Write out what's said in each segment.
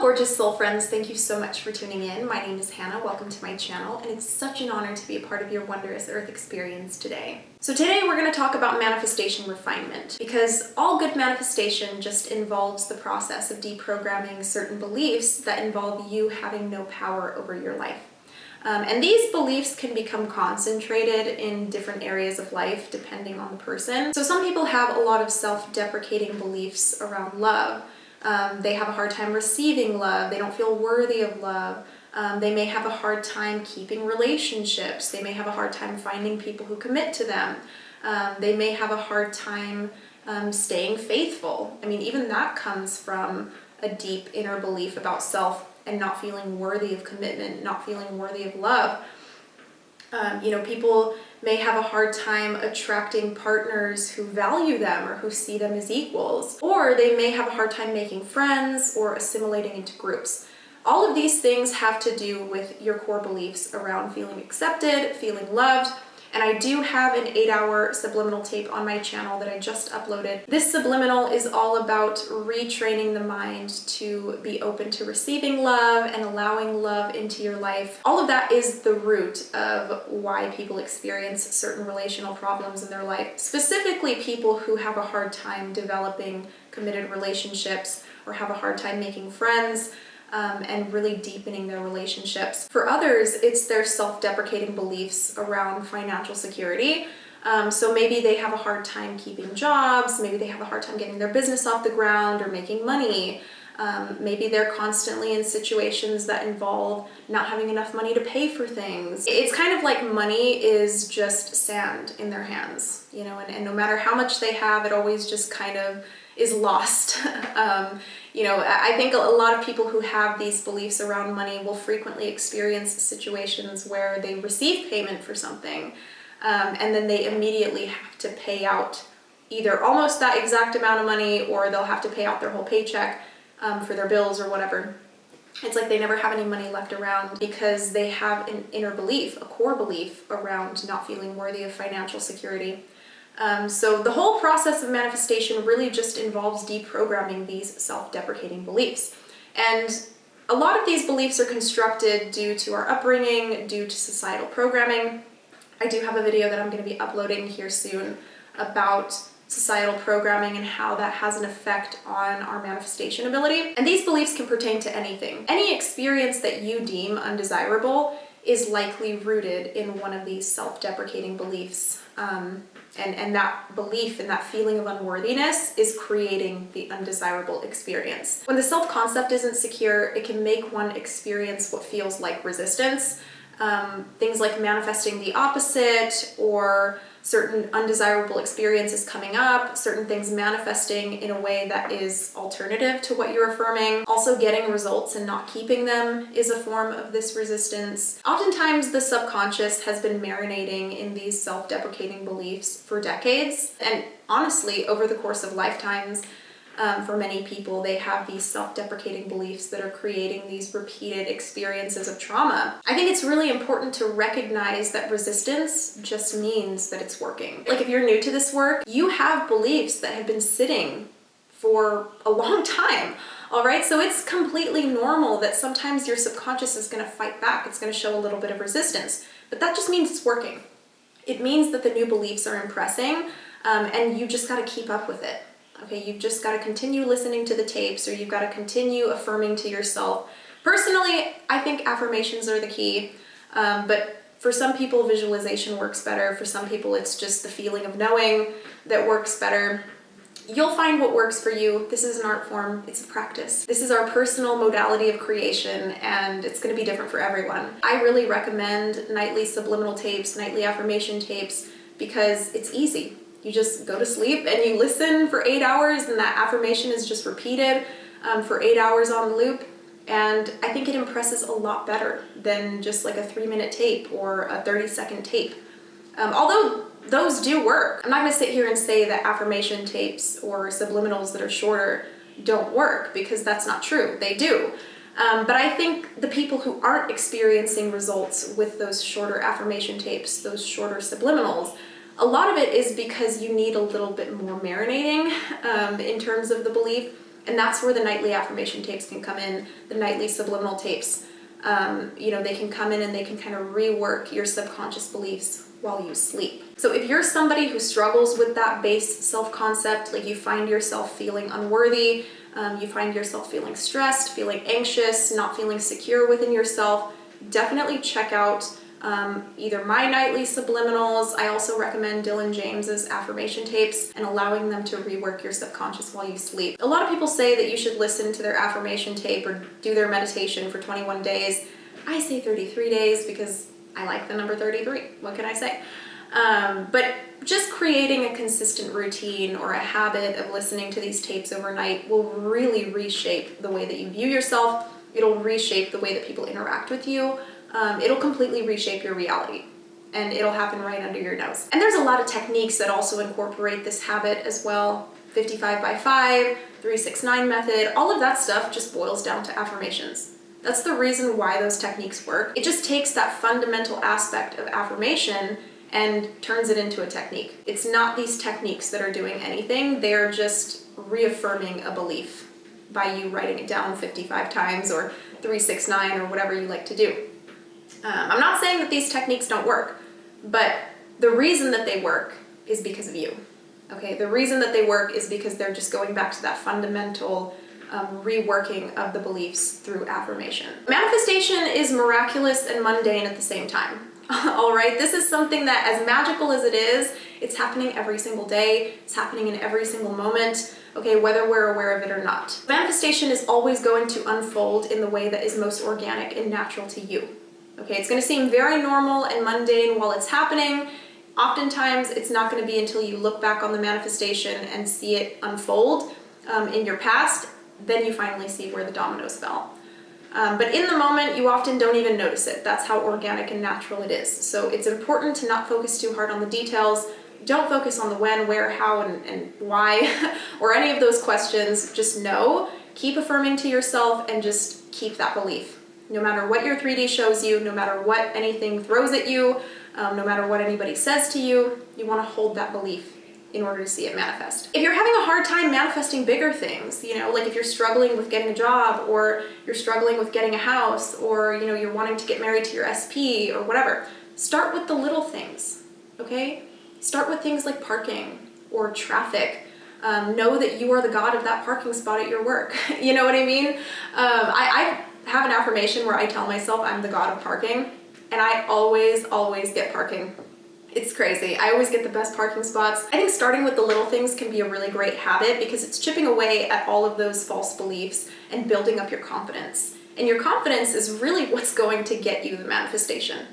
gorgeous soul friends, thank you so much for tuning in. My name is Hannah, welcome to my channel, and it's such an honor to be a part of your wondrous earth experience today. So today we're going to talk about manifestation refinement, because all good manifestation just involves the process of deprogramming certain beliefs that involve you having no power over your life. And these beliefs can become concentrated in different areas of life depending on the person. So some people have a lot of self-deprecating beliefs around love. They have a hard time receiving love. They don't feel worthy of love. They may have a hard time keeping relationships. They may have a hard time finding people who commit to them. They may have a hard time staying faithful. I mean, even that comes from a deep inner belief about self and not feeling worthy of commitment, not feeling worthy of love. People may have a hard time attracting partners who value them or who see them as equals, or they may have a hard time making friends or assimilating into groups. All of these things have to do with your core beliefs around feeling accepted, feeling loved. And I do have an 8-hour subliminal tape on my channel that I just uploaded. This subliminal is all about retraining the mind to be open to receiving love and allowing love into your life. All of that is the root of why people experience certain relational problems in their life, specifically people who have a hard time developing committed relationships or have a hard time making friends. And really deepening their relationships. For others, it's their self-deprecating beliefs around financial security. So maybe they have a hard time keeping jobs, maybe they have a hard time getting their business off the ground or making money. Maybe they're constantly in situations that involve not having enough money to pay for things. It's kind of like money is just sand in their hands, and no matter how much they have, it always just kind of is lost. I think a lot of people who have these beliefs around money will frequently experience situations where they receive payment for something, and then they immediately have to pay out either almost that exact amount of money, or they'll have to pay out their whole paycheck for their bills or whatever. It's like they never have any money left around because they have an inner belief, a core belief around not feeling worthy of financial security. So the whole process of manifestation really just involves deprogramming these self-deprecating beliefs. And a lot of these beliefs are constructed due to our upbringing, due to societal programming. I do have a video that I'm going to be uploading here soon about societal programming and how that has an effect on our manifestation ability. And these beliefs can pertain to anything. Any experience that you deem undesirable is likely rooted in one of these self-deprecating beliefs. And that belief and that feeling of unworthiness is creating the undesirable experience. When the self-concept isn't secure, it can make one experience what feels like resistance. Things like manifesting the opposite, or certain undesirable experiences coming up, certain things manifesting in a way that is alternative to what you're affirming. Also, getting results and not keeping them is a form of this resistance. Oftentimes, the subconscious has been marinating in these self-deprecating beliefs for decades. And honestly, over the course of lifetimes, for many people, they have these self-deprecating beliefs that are creating these repeated experiences of trauma. I think it's really important to recognize that resistance just means that it's working. Like if you're new to this work, you have beliefs that have been sitting for a long time. All right, so it's completely normal that sometimes your subconscious is going to fight back. It's going to show a little bit of resistance, but that just means it's working. It means that the new beliefs are impressing, and you just got to keep up with it. Okay, you've just got to continue listening to the tapes, or you've got to continue affirming to yourself. Personally, I think affirmations are the key, but for some people, visualization works better. For some people, it's just the feeling of knowing that works better. You'll find what works for you. This is an art form, it's a practice. This is our personal modality of creation, and it's going to be different for everyone. I really recommend nightly subliminal tapes, nightly affirmation tapes, because it's easy. You just go to sleep and you listen for 8 hours, and that affirmation is just repeated for 8 hours on the loop. And I think it impresses a lot better than just like a 3-minute tape or a 30-second tape. Although those do work. I'm not going to sit here and say that affirmation tapes or subliminals that are shorter don't work, because that's not true. They do. But I think the people who aren't experiencing results with those shorter affirmation tapes, those shorter subliminals, a lot of it is because you need a little bit more marinating in terms of the belief. And that's where the nightly affirmation tapes can come in, the nightly subliminal tapes. They can come in and they can kind of rework your subconscious beliefs while you sleep. So if you're somebody who struggles with that base self-concept, like you find yourself feeling unworthy, you find yourself feeling stressed, feeling anxious, not feeling secure within yourself, definitely check out either my nightly subliminals. I also recommend Dylan James's affirmation tapes and allowing them to rework your subconscious while you sleep. A lot of people say that you should listen to their affirmation tape or do their meditation for 21 days. I say 33 days because I like the number 33. What can I say? But just creating a consistent routine or a habit of listening to these tapes overnight will really reshape the way that you view yourself. It'll reshape the way that people interact with you. It'll completely reshape your reality, and it'll happen right under your nose. And there's a lot of techniques that also incorporate this habit as well. 55 by 5, 369 method, all of that stuff just boils down to affirmations. That's the reason why those techniques work. It just takes that fundamental aspect of affirmation and turns it into a technique. It's not these techniques that are doing anything, they're just reaffirming a belief by you writing it down 55 times or 369 or whatever you like to do. I'm not saying that these techniques don't work, but the reason that they work is because of you. Okay, the reason that they work is because they're just going back to that fundamental reworking of the beliefs through affirmation. Manifestation is miraculous and mundane at the same time. All right, this is something that, as magical as it is, it's happening every single day. It's happening in every single moment, okay, whether we're aware of it or not. Manifestation is always going to unfold in the way that is most organic and natural to you. Okay, it's going to seem very normal and mundane while it's happening. Oftentimes, it's not going to be until you look back on the manifestation and see it unfold in your past, then you finally see where the dominoes fell. But in the moment, you often don't even notice it. That's how organic and natural it is. So it's important to not focus too hard on the details. Don't focus on the when, where, how, and why, or any of those questions. Just know, keep affirming to yourself, and just keep that belief. No matter what your 3D shows you, no matter what anything throws at you, no matter what anybody says to you, you want to hold that belief in order to see it manifest. If you're having a hard time manifesting bigger things, like if you're struggling with getting a job, or you're struggling with getting a house, or you're wanting to get married to your SP or whatever, start with the little things, okay? Start with things like parking or traffic. Know that you are the god of that parking spot at your work. You know what I mean? I have an affirmation where I tell myself I'm the god of parking, and I always get parking. It's crazy. I always get the best parking spots. I think starting with the little things can be a really great habit because it's chipping away at all of those false beliefs and building up your confidence. And your confidence is really what's going to get you the manifestation.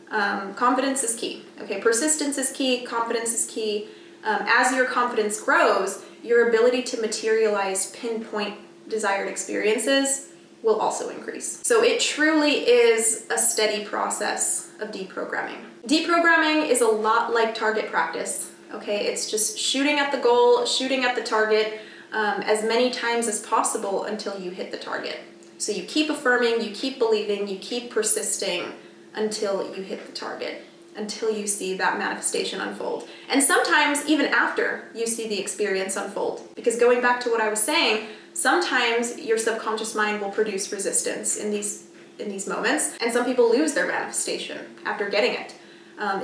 Confidence is key. Okay, persistence is key, confidence is key. As your confidence grows, your ability to materialize pinpoint desired experiences will also increase. So it truly is a steady process of deprogramming. Deprogramming is a lot like target practice, okay? It's just shooting at the goal, shooting at the target as many times as possible until you hit the target. So you keep affirming, you keep believing, you keep persisting until you hit the target, until you see that manifestation unfold. And sometimes even after you see the experience unfold, because going back to what I was saying, sometimes your subconscious mind will produce resistance in these moments, and some people lose their manifestation after getting it.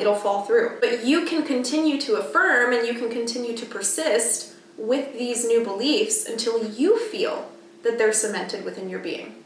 It'll fall through. But you can continue to affirm and you can continue to persist with these new beliefs until you feel that they're cemented within your being.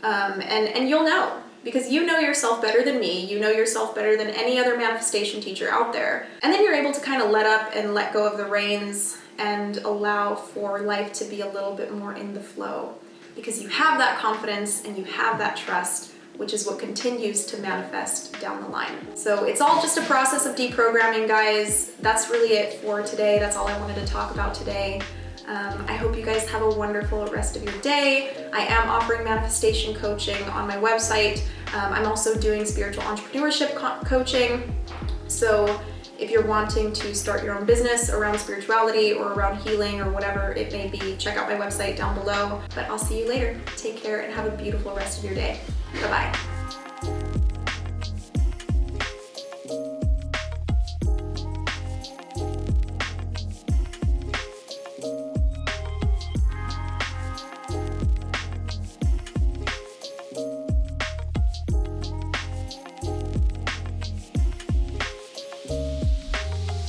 And you'll know, because you know yourself better than me, you know yourself better than any other manifestation teacher out there. And then you're able to kind of let up and let go of the reins and allow for life to be a little bit more in the flow, because you have that confidence and you have that trust, which is what continues to manifest down the line. So it's all just a process of deprogramming, guys. That's really it for today. That's all I wanted to talk about today. I hope you guys have a wonderful rest of your day. I am offering manifestation coaching on my website. I'm also doing spiritual entrepreneurship coaching. So if you're wanting to start your own business around spirituality or around healing or whatever it may be, check out my website down below. But I'll see you later. Take care and have a beautiful rest of your day. Bye-bye.